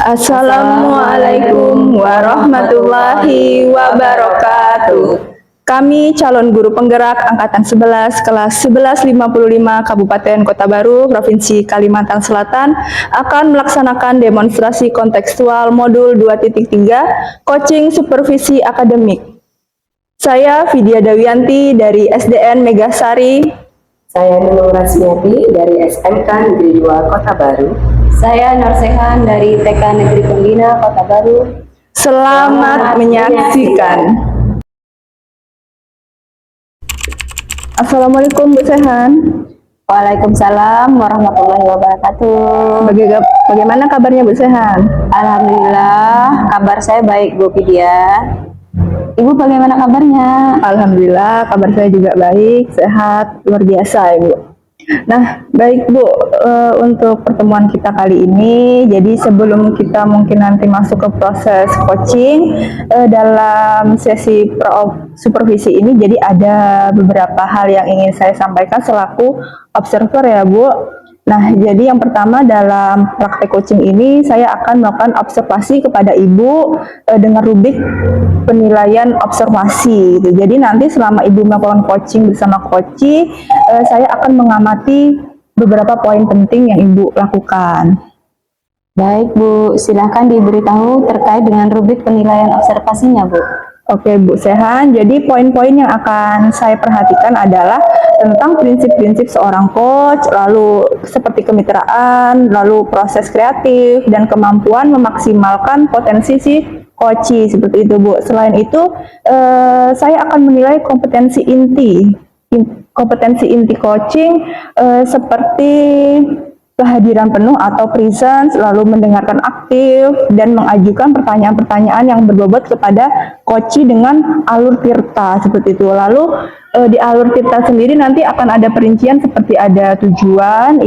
Assalamualaikum warahmatullahi wabarakatuh. Kami calon guru penggerak Angkatan 11 kelas 1155 Kabupaten Kota Baru, Provinsi Kalimantan Selatan akan melaksanakan demonstrasi kontekstual modul 2.3 Coaching Supervisi Akademik. Saya Vidya Dawianti dari SDN Megasari. Saya Nunung Rasmiati dari SMK Negeri 2 Kota Baru. Saya Norsehan dari TK Negeri Pembina Kota Baru. Selamat menyaksikan. Assalamualaikum Bu Sehan. Waalaikumsalam warahmatullahi wabarakatuh. Bagaimana kabarnya Bu Sehan? Alhamdulillah, kabar saya baik Bu Vidya. Ibu bagaimana kabarnya? Alhamdulillah, kabar saya juga baik, sehat, luar biasa Ibu. Nah, baik Bu, untuk pertemuan kita kali ini, jadi sebelum kita mungkin nanti masuk ke proses coaching, dalam sesi supervisi ini, jadi ada beberapa hal yang ingin saya sampaikan selaku observer ya Bu. Nah, jadi yang pertama dalam praktek coaching ini saya akan melakukan observasi kepada Ibu dengan rubrik penilaian observasi. Gitu. Jadi nanti selama Ibu melakukan coaching bersama coachi, saya akan mengamati beberapa poin penting yang Ibu lakukan. Baik Bu, silahkan diberitahu terkait dengan rubrik penilaian observasinya Bu. Oke Bu Sehan, jadi poin-poin yang akan saya perhatikan adalah tentang prinsip-prinsip seorang coach, lalu seperti kemitraan, lalu proses kreatif, dan kemampuan memaksimalkan potensi si coachi, seperti itu Bu. Selain itu, saya akan menilai kompetensi inti coaching seperti kehadiran penuh atau presence, lalu mendengarkan aktif, dan mengajukan pertanyaan-pertanyaan yang berbobot kepada coachi dengan alur tirta, seperti itu. Lalu di alur tirta sendiri nanti akan ada perincian seperti ada tujuan,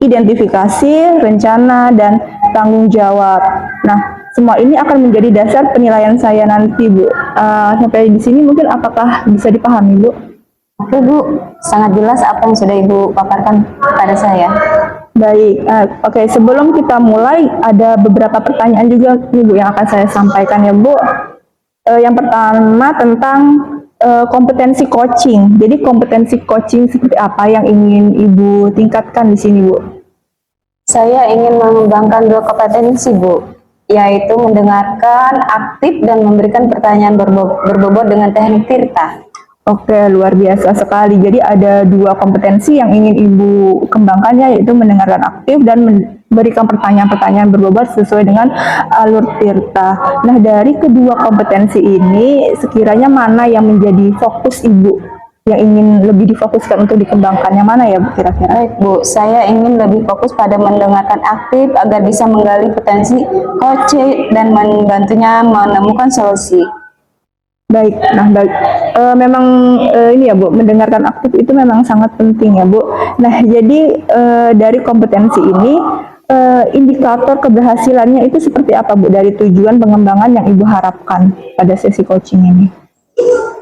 identifikasi, rencana, dan tanggung jawab. Nah, semua ini akan menjadi dasar penilaian saya nanti Bu. Sampai di sini mungkin apakah bisa dipahami Bu? Oke Bu, sangat jelas apa yang sudah Ibu paparkan kepada saya. Baik, oke. Sebelum kita mulai, ada beberapa pertanyaan juga nih Bu yang akan saya sampaikan ya Bu. Yang pertama tentang kompetensi coaching. Jadi kompetensi coaching seperti apa yang ingin Ibu tingkatkan di sini Bu? Saya ingin mengembangkan dua kompetensi Bu, yaitu mendengarkan aktif dan memberikan pertanyaan berbobot dengan teknik tirta. Oke, luar biasa sekali. Jadi ada dua kompetensi yang ingin Ibu kembangkannya, yaitu mendengarkan aktif dan memberikan pertanyaan-pertanyaan berbobot sesuai dengan alur tirta. Nah, dari kedua kompetensi ini, sekiranya mana yang menjadi fokus Ibu yang ingin lebih difokuskan untuk dikembangkannya, mana ya Bu kira-kira? Baik Bu, saya ingin lebih fokus pada mendengarkan aktif agar bisa menggali potensi coach dan membantunya menemukan solusi. Baik, nah baik. Memang ini ya Bu, mendengarkan aktif itu memang sangat penting ya Bu. Nah, jadi dari kompetensi ini, indikator keberhasilannya itu seperti apa Bu dari tujuan pengembangan yang Ibu harapkan pada sesi coaching ini?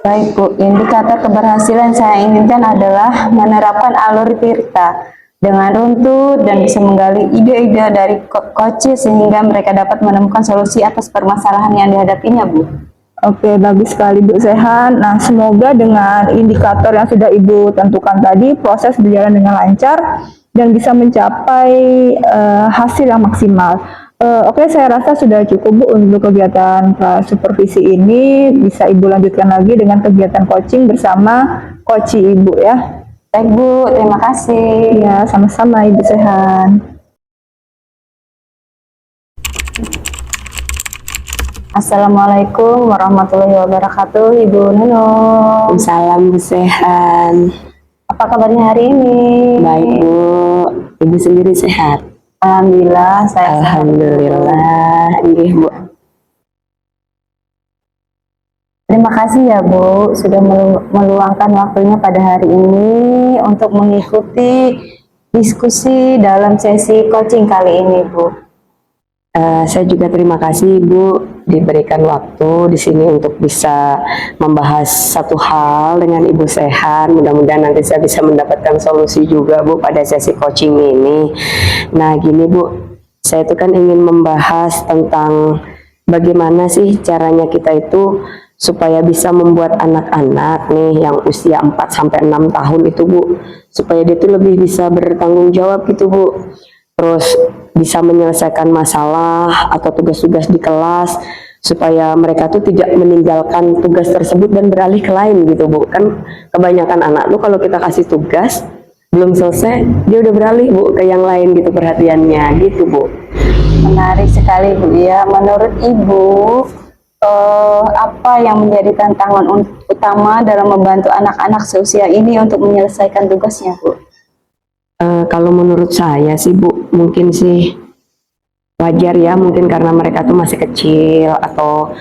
Baik Bu, indikator keberhasilan saya inginkan adalah menerapkan alur tirta dengan runtut dan bisa menggali ide-ide dari coach sehingga mereka dapat menemukan solusi atas permasalahan yang dihadapinya Bu. Oke, bagus sekali Bu Sehan. Nah, semoga dengan indikator yang sudah Ibu tentukan tadi, proses berjalan dengan lancar dan bisa mencapai hasil yang maksimal. Oke, saya rasa sudah cukup Bu untuk kegiatan supervisi ini. Bisa Ibu lanjutkan lagi dengan kegiatan coaching bersama coachi Ibu ya. Baik Bu, terima kasih. Ya, sama-sama Ibu Sehan. Assalamualaikum warahmatullahi wabarakatuh, Ibu Nunung. Salam Bu Sehan. Apa kabarnya hari ini? Baik Bu, Ibu sendiri sehat? Alhamdulillah, saya Alhamdulillah, nggih Bu. Terima kasih ya Bu, sudah meluangkan waktunya pada hari ini untuk mengikuti diskusi dalam sesi coaching kali ini Bu. Saya juga terima kasih Bu diberikan waktu di sini untuk bisa membahas satu hal dengan Ibu Sehan. Mudah-mudahan nanti saya bisa mendapatkan solusi juga Bu pada sesi coaching ini. Nah gini Bu, Saya itu kan ingin membahas tentang bagaimana sih caranya kita itu supaya bisa membuat anak-anak nih yang usia 4 sampai 6 tahun itu Bu, supaya dia tuh lebih bisa bertanggung jawab gitu Bu. Terus bisa menyelesaikan masalah atau tugas-tugas di kelas supaya mereka tuh tidak meninggalkan tugas tersebut dan beralih ke lain gitu Bu. Kan kebanyakan anak tuh kalau kita kasih tugas belum selesai dia udah beralih Bu ke yang lain gitu perhatiannya gitu Bu. Menarik sekali Bu ya. Menurut Ibu, apa yang menjadi tantangan utama dalam membantu anak-anak seusia ini untuk menyelesaikan tugasnya Bu? Kalau menurut saya sih Bu, mungkin sih wajar ya, mungkin karena mereka tuh masih kecil atau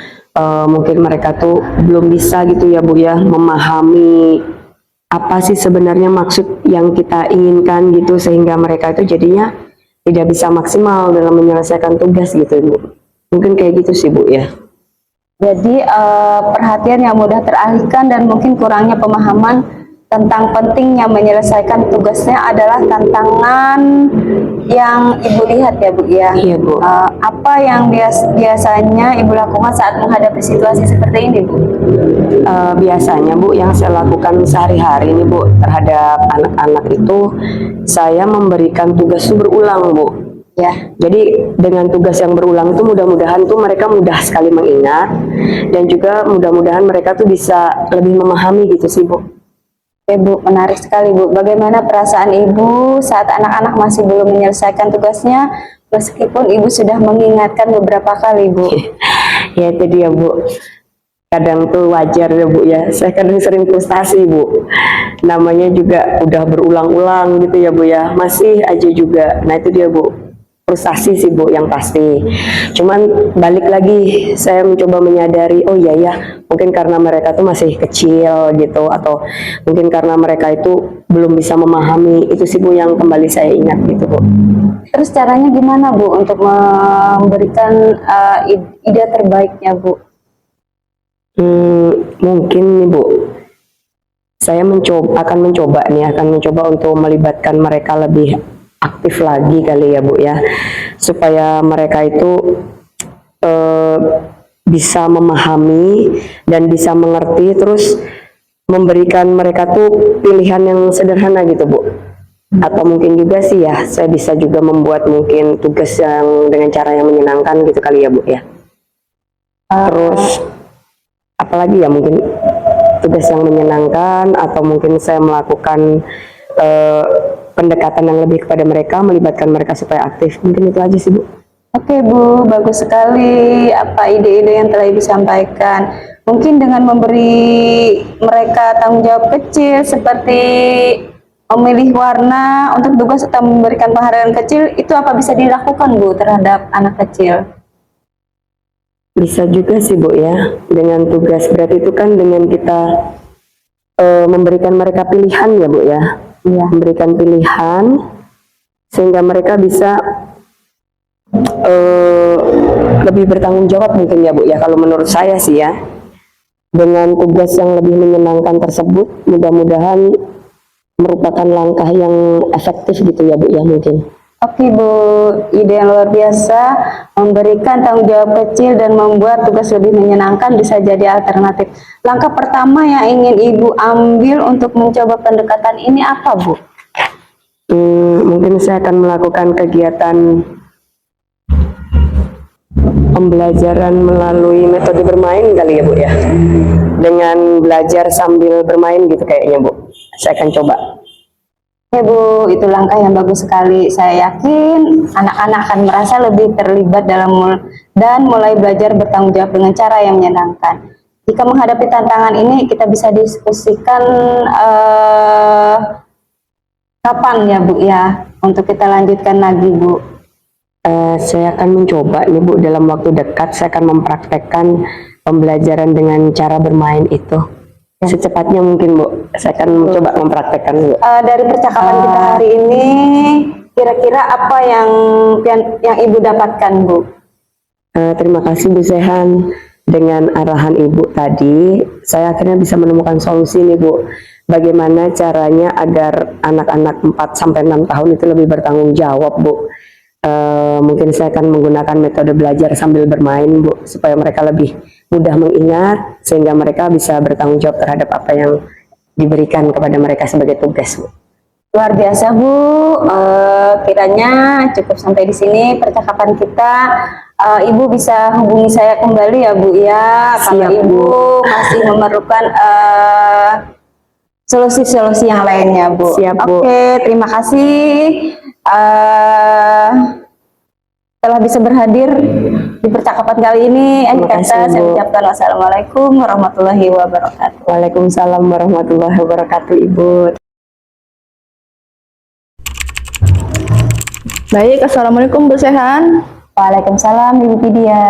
mungkin mereka tuh belum bisa gitu ya Bu ya memahami apa sih sebenarnya maksud yang kita inginkan gitu, sehingga mereka itu jadinya tidak bisa maksimal dalam menyelesaikan tugas gitu Bu. Mungkin kayak gitu sih Bu ya. Jadi perhatian yang mudah teralihkan dan mungkin kurangnya pemahaman tentang pentingnya menyelesaikan tugasnya adalah tantangan yang Ibu lihat ya Bu ya. Iya Bu. Apa yang biasanya Ibu lakukan saat menghadapi situasi seperti ini Bu? Biasanya Bu, yang saya lakukan sehari-hari ini Bu terhadap anak-anak itu, saya memberikan tugas itu berulang Bu. Ya. Jadi dengan tugas yang berulang itu mudah-mudahan tuh mereka mudah sekali mengingat, dan juga mudah-mudahan mereka tuh bisa lebih memahami gitu sih Bu. Oke Bu, menarik sekali Bu. Bagaimana perasaan Ibu saat anak-anak masih belum menyelesaikan tugasnya, meskipun Ibu sudah mengingatkan beberapa kali Bu? Ya itu dia Bu. Kadang tuh wajar ya Bu ya, saya kadang sering frustasi Bu. Namanya juga udah berulang-ulang gitu ya Bu ya, masih aja juga. Nah itu dia Bu, frustasi sih Bu yang pasti. Cuman balik lagi saya mencoba menyadari, oh iya ya, mungkin karena mereka tuh masih kecil gitu, atau mungkin karena mereka itu belum bisa memahami. Itu sih Bu yang kembali saya ingat gitu Bu. Terus caranya gimana Bu untuk memberikan ide terbaiknya Bu? Mungkin nih Bu, saya akan mencoba untuk melibatkan mereka lebih aktif lagi kali ya Bu ya, supaya mereka itu bisa memahami dan bisa mengerti, terus memberikan mereka tuh pilihan yang sederhana gitu Bu. Atau mungkin juga sih ya, saya bisa juga membuat mungkin tugas yang dengan cara yang menyenangkan gitu kali ya Bu ya. Terus apalagi ya, mungkin tugas yang menyenangkan, atau mungkin saya melakukan pendekatan yang lebih kepada mereka, melibatkan mereka supaya aktif. Mungkin itu aja sih Bu. Oke Bu, bagus sekali apa ide-ide yang telah Ibu sampaikan. Mungkin dengan memberi mereka tanggung jawab kecil seperti memilih warna untuk tugas atau memberikan penghargaan kecil, itu apa bisa dilakukan Bu terhadap anak kecil? Bisa juga sih Bu ya, dengan tugas berat itu kan dengan kita memberikan mereka pilihan ya Bu ya. Iya. Memberikan pilihan sehingga mereka bisa lebih bertanggung jawab mungkin ya Bu ya, kalau menurut saya sih ya. Dengan tugas yang lebih menyenangkan tersebut, mudah-mudahan merupakan langkah yang efektif gitu ya Bu ya mungkin. Oke Bu, ide yang luar biasa, memberikan tanggung jawab kecil dan membuat tugas lebih menyenangkan bisa jadi alternatif. Langkah pertama yang ingin Ibu ambil untuk mencoba pendekatan ini apa Bu? Mungkin saya akan melakukan kegiatan pembelajaran melalui metode bermain kali ya Bu ya. Dengan belajar sambil bermain gitu kayaknya Bu. Saya akan coba. Ya Bu, itu langkah yang bagus sekali. Saya yakin anak-anak akan merasa lebih terlibat dan mulai belajar bertanggung jawab dengan cara yang menyenangkan. Jika menghadapi tantangan ini, kita bisa diskusikan kapan ya Bu ya, untuk kita lanjutkan lagi Bu. Saya akan mencoba nih Bu, dalam waktu dekat saya akan mempraktekkan pembelajaran dengan cara bermain itu. Secepatnya mungkin Bu, saya akan mencoba mempraktekkan Bu. Dari percakapan kita hari ini, kira-kira apa yang Ibu dapatkan Bu? Terima kasih Bu Sehan. Dengan arahan Ibu tadi, saya akhirnya bisa menemukan solusi nih Bu. Bagaimana caranya agar anak-anak 4-6 tahun itu lebih bertanggung jawab Bu. Mungkin saya akan menggunakan metode belajar sambil bermain, Bu, supaya mereka lebih mudah mengingat, sehingga mereka bisa bertanggung jawab terhadap apa yang diberikan kepada mereka sebagai tugas, Bu. Luar biasa Bu. Kiranya cukup sampai di sini percakapan kita. Ibu bisa hubungi saya kembali ya Bu ya, kalau Siap, Ibu masih memerlukan solusi-solusi yang lainnya Bu. Siap, Bu. Oke, terima kasih telah bisa berhadir di percakapan kali ini. Terima Kata kasih, saya Bu. ucapkan wassalamualaikum warahmatullahi wabarakatuh. Waalaikumsalam warahmatullahi wabarakatuh, Ibu. Baik, Assalamualaikum Bu Sehan. Waalaikumsalam Ibu Pidia.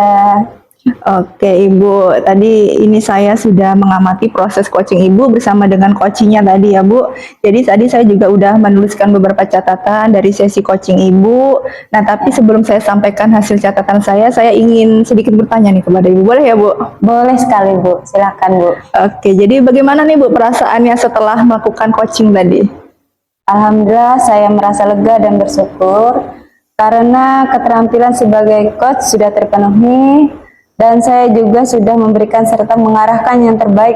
Oke Ibu, tadi ini saya sudah mengamati proses coaching Ibu bersama dengan coachingnya tadi ya Bu. Jadi tadi saya juga udah menuliskan beberapa catatan dari sesi coaching Ibu. Nah tapi sebelum saya sampaikan hasil catatan saya ingin sedikit bertanya nih kepada Ibu, boleh ya Bu? Boleh sekali Bu, silakan Bu. Oke, jadi bagaimana nih Bu perasaannya setelah melakukan coaching tadi? Alhamdulillah saya merasa lega dan bersyukur karena keterampilan sebagai coach sudah terpenuhi dan saya juga sudah memberikan serta mengarahkan yang terbaik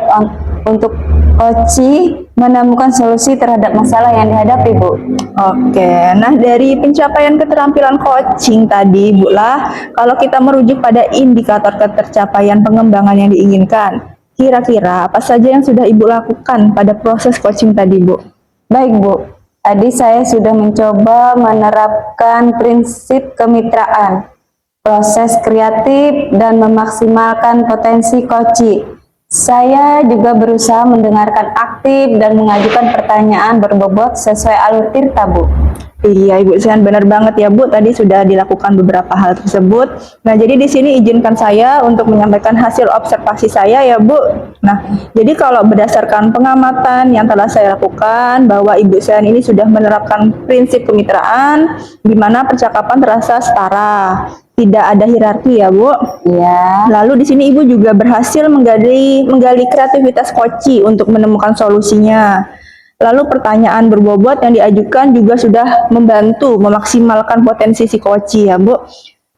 untuk coaching menemukan solusi terhadap masalah yang dihadapi Bu. Oke, nah dari pencapaian keterampilan coaching tadi Bu lah, kalau kita merujuk pada indikator ketercapaian pengembangan yang diinginkan, kira-kira apa saja yang sudah Ibu lakukan pada proses coaching tadi Bu? Baik Bu, tadi saya sudah mencoba menerapkan prinsip kemitraan, proses kreatif, dan memaksimalkan potensi coaching. Saya juga berusaha mendengarkan aktif dan mengajukan pertanyaan berbobot sesuai alur tirta Bu. Iya Ibu Sehan, benar banget ya Bu, tadi sudah dilakukan beberapa hal tersebut. Nah jadi di sini izinkan saya untuk menyampaikan hasil observasi saya ya Bu. Nah jadi kalau berdasarkan pengamatan yang telah saya lakukan bahwa Ibu Sehan ini sudah menerapkan prinsip kemitraan di mana percakapan terasa setara, tidak ada hierarki ya Bu. Ya, Lalu di sini Ibu juga berhasil menggali kreativitas coaching untuk menemukan solusinya. Lalu pertanyaan berbobot yang diajukan juga sudah membantu memaksimalkan potensi si coaching ya Bu.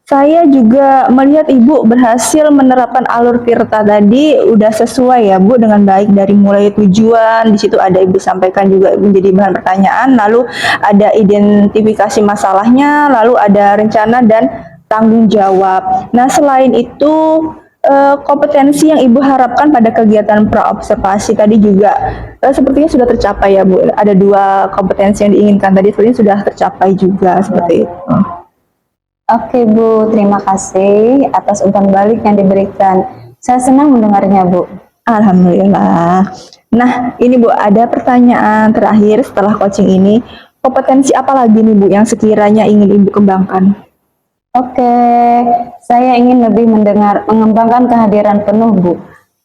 Saya juga melihat Ibu berhasil menerapkan alur tirta tadi udah sesuai ya Bu dengan baik dari mulai tujuan, di situ ada Ibu sampaikan juga menjadi bahan pertanyaan, lalu ada identifikasi masalahnya, lalu ada rencana dan tanggung jawab. Nah selain itu kompetensi yang Ibu harapkan pada kegiatan praobservasi tadi juga sepertinya sudah tercapai ya Bu. Ada 2 kompetensi yang diinginkan tadi sepertinya sudah tercapai juga seperti itu. oke Bu, terima kasih atas umpan balik yang diberikan. Saya senang mendengarnya Bu. Alhamdulillah. Nah ini Bu, ada pertanyaan terakhir setelah coaching ini. Kompetensi apa lagi nih Bu yang sekiranya ingin Ibu kembangkan? Oke, saya ingin lebih mengembangkan kehadiran penuh, Bu.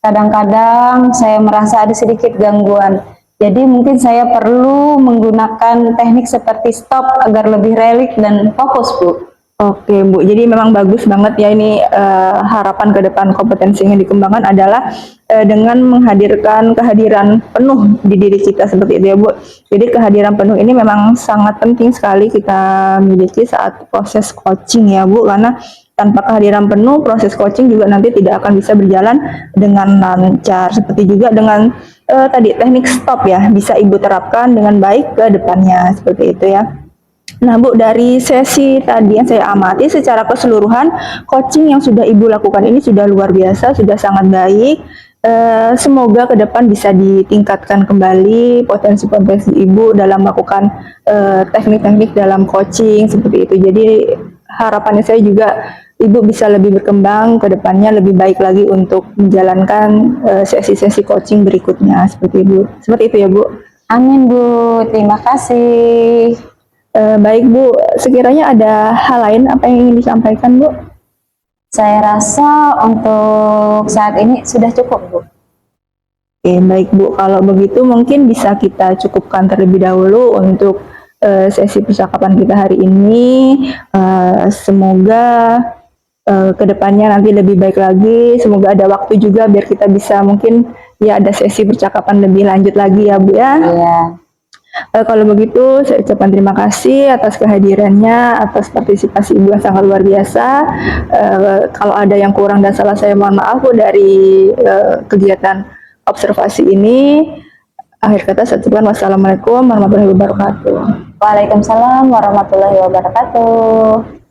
Kadang-kadang saya merasa ada sedikit gangguan. Jadi mungkin saya perlu menggunakan teknik seperti stop agar lebih relief dan fokus, Bu. Oke Bu, jadi memang bagus banget ya ini harapan ke depan kompetensi yang dikembangkan adalah dengan menghadirkan kehadiran penuh di diri kita seperti itu ya Bu. Jadi kehadiran penuh ini memang sangat penting sekali kita miliki saat proses coaching ya Bu, karena tanpa kehadiran penuh proses coaching juga nanti tidak akan bisa berjalan dengan lancar. Seperti juga dengan tadi teknik stop ya, bisa Ibu terapkan dengan baik ke depannya seperti itu ya. Nah Bu, dari sesi tadi yang saya amati secara keseluruhan, coaching yang sudah Ibu lakukan ini sudah luar biasa, sudah sangat baik. Semoga ke depan bisa ditingkatkan kembali potensi-potensi Ibu dalam melakukan teknik-teknik dalam coaching seperti itu. Jadi harapannya saya juga Ibu bisa lebih berkembang ke depannya, lebih baik lagi untuk menjalankan sesi-sesi coaching berikutnya seperti itu. Seperti itu ya Bu. Amin Bu, terima kasih. Baik Bu, sekiranya ada hal lain apa yang ingin disampaikan Bu? Saya rasa untuk saat ini sudah cukup Bu. Oke, baik Bu, kalau begitu mungkin bisa kita cukupkan terlebih dahulu untuk sesi percakapan kita hari ini. Semoga kedepannya nanti lebih baik lagi, semoga ada waktu juga biar kita bisa mungkin ya ada sesi percakapan lebih lanjut lagi ya Bu ya. Iya. Kalau begitu, saya ucapkan terima kasih atas kehadirannya, atas partisipasi Ibu yang sangat luar biasa. Kalau ada yang kurang dan salah, saya mohon maaf Bu, dari kegiatan observasi ini. Akhir kata saya ucapkan wassalamualaikum warahmatullahi wabarakatuh. Waalaikumsalam warahmatullahi wabarakatuh.